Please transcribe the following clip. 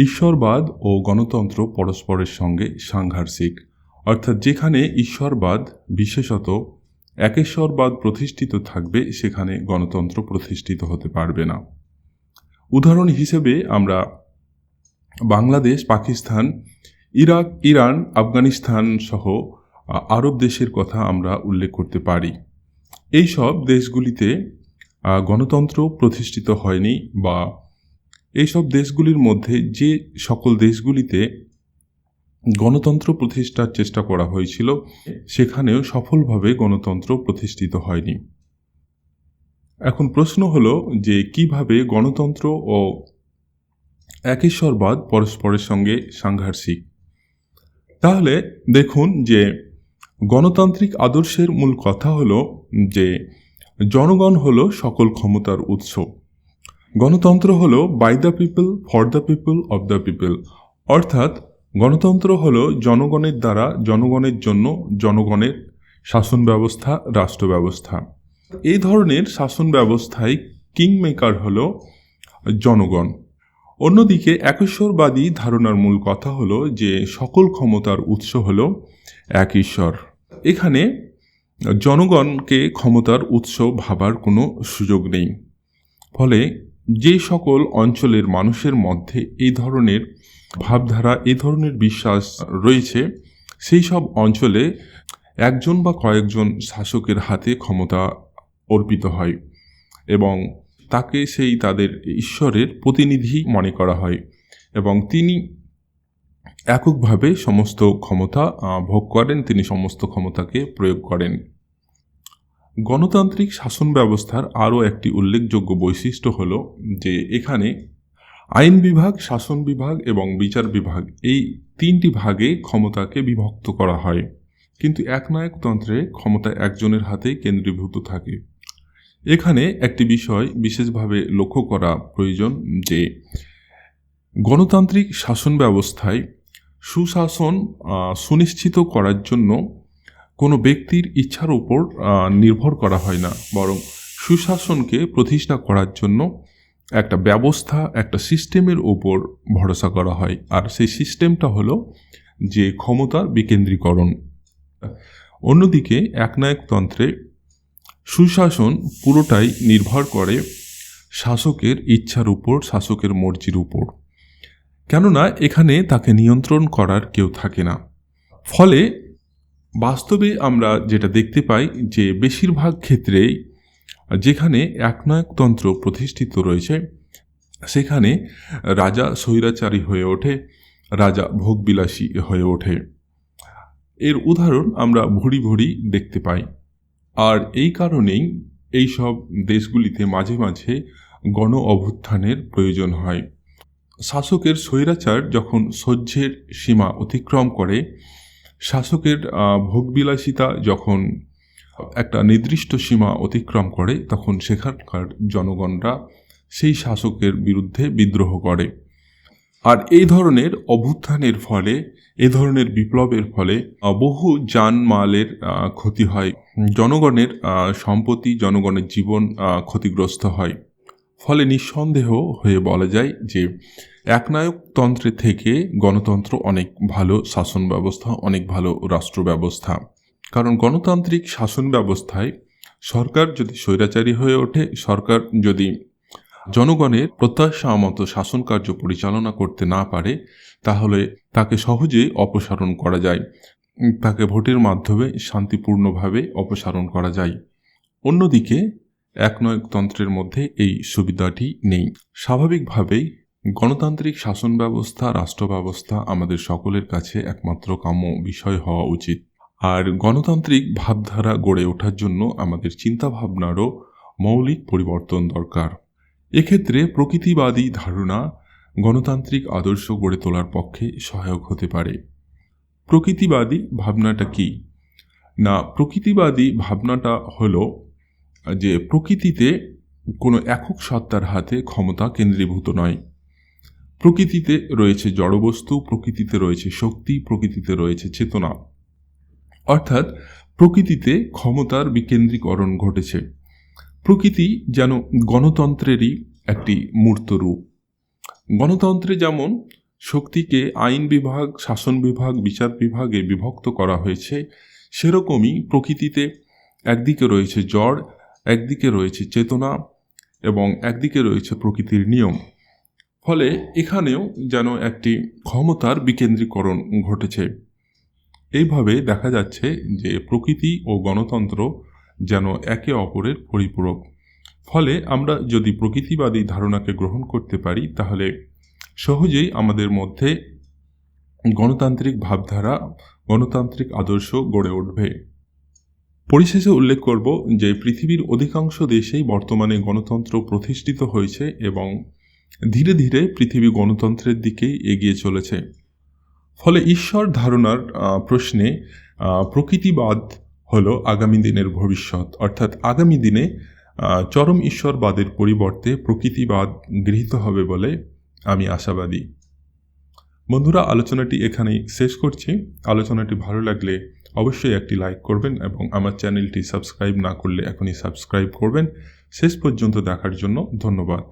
ঈশ্বরবাদ ও গণতন্ত্র পরস্পরের সঙ্গে সাংঘর্ষিক, অর্থাৎ যেখানে ঈশ্বরবাদ, বিশেষত একেশ্বরবাদ প্রতিষ্ঠিত থাকবে সেখানে গণতন্ত্র প্রতিষ্ঠিত হতে পারবে না। উদাহরণ হিসেবে আমরা বাংলাদেশ, পাকিস্তান, ইরাক, ইরান, আফগানিস্তান সহ আরব দেশের কথা আমরা উল্লেখ করতে পারি। এই সব দেশগুলিতে গণতন্ত্র প্রতিষ্ঠিত হয়নি, বা এইসব দেশগুলির মধ্যে যে সকল দেশগুলিতে গণতন্ত্র প্রতিষ্ঠার চেষ্টা করা হয়েছিল সেখানেও সফলভাবে গণতন্ত্র প্রতিষ্ঠিত হয়নি। এখন প্রশ্ন হলো যে কিভাবে গণতন্ত্র ও একেশ্বরবাদ পরস্পরের সঙ্গে সাংঘর্ষিক। তাহলে দেখুন যে গণতান্ত্রিক আদর্শের মূল কথা হলো যে জনগণ হলো সকল ক্ষমতার উৎস। গণতন্ত্র হলো by the people, for the people, of the people, অর্থাৎ গণতন্ত্র হলো জনগণের দ্বারা, জনগণের জন্য, জনগণের শাসন ব্যবস্থা, রাষ্ট্র ব্যবস্থা। এই ধরনের শাসন ব্যবস্থায় কিং মেকার হলো জনগণ। অন্যদিকে একেশ্বরবাদী ধারণার মূল কথা হলো যে সকল ক্ষমতার উৎস হলো এক ঈশ্বর। এখানে জনগণকে ক্ষমতার উৎস ভাবার কোনো সুযোগ নেই। ফলে যে সকল অঞ্চলের মানুষের মধ্যে এই ধরনের ভাবধারা, এই ধরনের বিশ্বাস রয়েছে, সেই সব অঞ্চলে একজন বা কয়েকজন শাসকের হাতে ক্ষমতা অর্পিত হয় এবং তাকে সেই তাদের ঈশ্বরের প্রতিনিধি মনে করা হয় এবং তিনি এককভাবে সমস্ত ক্ষমতা ভোগ করেন, তিনি সমস্ত ক্ষমতাকে প্রয়োগ করেন। গণতান্ত্রিক শাসন ব্যবস্থার আরও একটি উল্লেখযোগ্য বৈশিষ্ট্য হল যে এখানে আইন বিভাগ, শাসন বিভাগ এবং বিচার বিভাগ, এই তিনটি ভাগে ক্ষমতাকে বিভক্ত করা হয়, কিন্তু একনায়কতন্ত্রে ক্ষমতা একজনের হাতেই কেন্দ্রীভূত থাকে। এখানে একটি বিষয় বিশেষভাবে লক্ষ্য করা প্রয়োজন যে গণতান্ত্রিক শাসন ব্যবস্থায় সুশাসন সুনিশ্চিত করার জন্য কোনো ব্যক্তির ইচ্ছার উপর নির্ভর করা হয় না, বরং সুশাসনকে প্রতিষ্ঠা করার জন্য একটা ব্যবস্থা, একটা সিস্টেমের উপর ভরসা করা হয়, আর সেই সিস্টেমটা হলো যে ক্ষমতার বিকেন্দ্রীকরণ। অন্যদিকে একনায়কতন্ত্রে সুশাসন পুরোটাই নির্ভর করে শাসকের ইচ্ছার উপর, শাসকের মর্জির উপর, কেননা এখানে তাকে নিয়ন্ত্রণ করার কেউ থাকে না। ফলে বাস্তবে আমরা যেটা দেখতে পাই যে বেশিরভাগ ক্ষেত্রেই যেখানে একনায়কতন্ত্র প্রতিষ্ঠিত রয়েছে সেখানে রাজা স্বৈরাচারী হয়ে ওঠে, রাজা ভোগবিলাসী হয়ে ওঠে। এর উদাহরণ আমরা ভুরি ভুরি দেখতে পাই। আর এই কারণেই এই সব দেশগুলিতে মাঝে মাঝে গণ অভ্যুত্থানের প্রয়োজন হয়। শাসকের স্বৈরাচার যখন সহ্যের সীমা অতিক্রম করে, শাসকের ভোগবিলাসিতা যখন একটা নির্দিষ্ট সীমা অতিক্রম করে, তখন সেখানকার জনগণরা সেই শাসকের বিরুদ্ধে বিদ্রোহ করে। আর এই ধরনের অভ্যুত্থানের ফলে, এই ধরনের বিপ্লবের ফলে বহু জানমালের ক্ষতি হয়, জনগণের সম্পত্তি, জনগণের জীবন ক্ষতিগ্রস্ত হয়। ফলে নিঃসন্দেহ হয়ে বলা যায় যে একনায়কতন্ত্রের থেকে গণতন্ত্র অনেক ভালো শাসন ব্যবস্থা, অনেক ভালো রাষ্ট্র ব্যবস্থা। কারণ গণতান্ত্রিক শাসন ব্যবস্থায় সরকার যদি স্বৈরাচারী হয়ে ওঠে, সরকার যদি জনগণের প্রত্যাশা মতো শাসন কার্য পরিচালনা করতে না পারে, তাহলে তাকে সহজেই অপসারণ করা যায়, তাকে ভোটের মাধ্যমে শান্তিপূর্ণভাবে অপসারণ করা যায়। অন্যদিকে একনায়কতন্ত্রের মধ্যে এই সুবিধাটি নেই। স্বাভাবিকভাবেই গণতান্ত্রিক শাসন ব্যবস্থা, রাষ্ট্র ব্যবস্থা আমাদের সকলের কাছে একমাত্র কাম্য বিষয় হওয়া উচিত। আর গণতান্ত্রিক ভাবধারা গড়ে ওঠার জন্য আমাদের চিন্তাভাবনারও মৌলিক পরিবর্তন দরকার। এক্ষেত্রে প্রকৃতিবাদী ধারণা গণতান্ত্রিক আদর্শ গড়ে তোলার পক্ষে সহায়ক হতে পারে। প্রকৃতিবাদী ভাবনাটা কি না, প্রকৃতিবাদী ভাবনাটা হলো যে প্রকৃতিতে কোনো একক সত্তার হাতে ক্ষমতা কেন্দ্রীভূত নয়। প্রকৃতিতে রয়েছে জড়বস্তু, প্রকৃতিতে রয়েছে শক্তি, প্রকৃতিতে রয়েছে চেতনা, অর্থাৎ প্রকৃতিতে ক্ষমতার বিকেন্দ্রীকরণ ঘটেছে। প্রকৃতি যেন গণতন্ত্রেরই একটি মূর্ত রূপ। গণতন্ত্রে যেমন শক্তিকে আইন বিভাগ, শাসন বিভাগ, বিচার বিভাগে বিভক্ত করা হয়েছে, সেরকমই প্রকৃতিতে একদিকে রয়েছে জড়, একদিকে রয়েছে চেতনা এবং একদিকে রয়েছে প্রকৃতির নিয়ম। ফলে এখানেও যেন একটি ক্ষমতার বিকেন্দ্রীকরণ ঘটেছে। এইভাবে দেখা যাচ্ছে যে প্রকৃতি ও গণতন্ত্র যেন একে অপরের পরিপূরক। ফলে আমরা যদি প্রকৃতিবাদী ধারণাকে গ্রহণ করতে পারি, তাহলে সহজেই আমাদের মধ্যে গণতান্ত্রিক ভাবধারা, গণতান্ত্রিক আদর্শ গড়ে উঠবে। পরিশেষে উল্লেখ করব যে পৃথিবীর অধিকাংশ দেশেই বর্তমানে গণতন্ত্র প্রতিষ্ঠিত হয়েছে এবং ধীরে ধীরে পৃথিবী গণতন্ত্রের দিকেই এগিয়ে চলেছে। ফলে ঈশ্বর ধারণার প্রশ্নে প্রকৃতিবাদ হলো আগামী দিনের ভবিষ্যৎ, অর্থাৎ আগামী দিনে চরম ঈশ্বরবাদের পরিবর্তে প্রকৃতিবাদ গৃহীত হবে বলে আমি আশাবাদী। বন্ধুরা, আলোচনাটি এখানেই শেষ করছি। আলোচনাটি ভালো লাগলে অবশ্যই একটি লাইক করবেন এবং আমার চ্যানেলটি সাবস্ক্রাইব না করলে এখনই সাবস্ক্রাইব করবেন। শেষ পর্যন্ত দেখার জন্য ধন্যবাদ।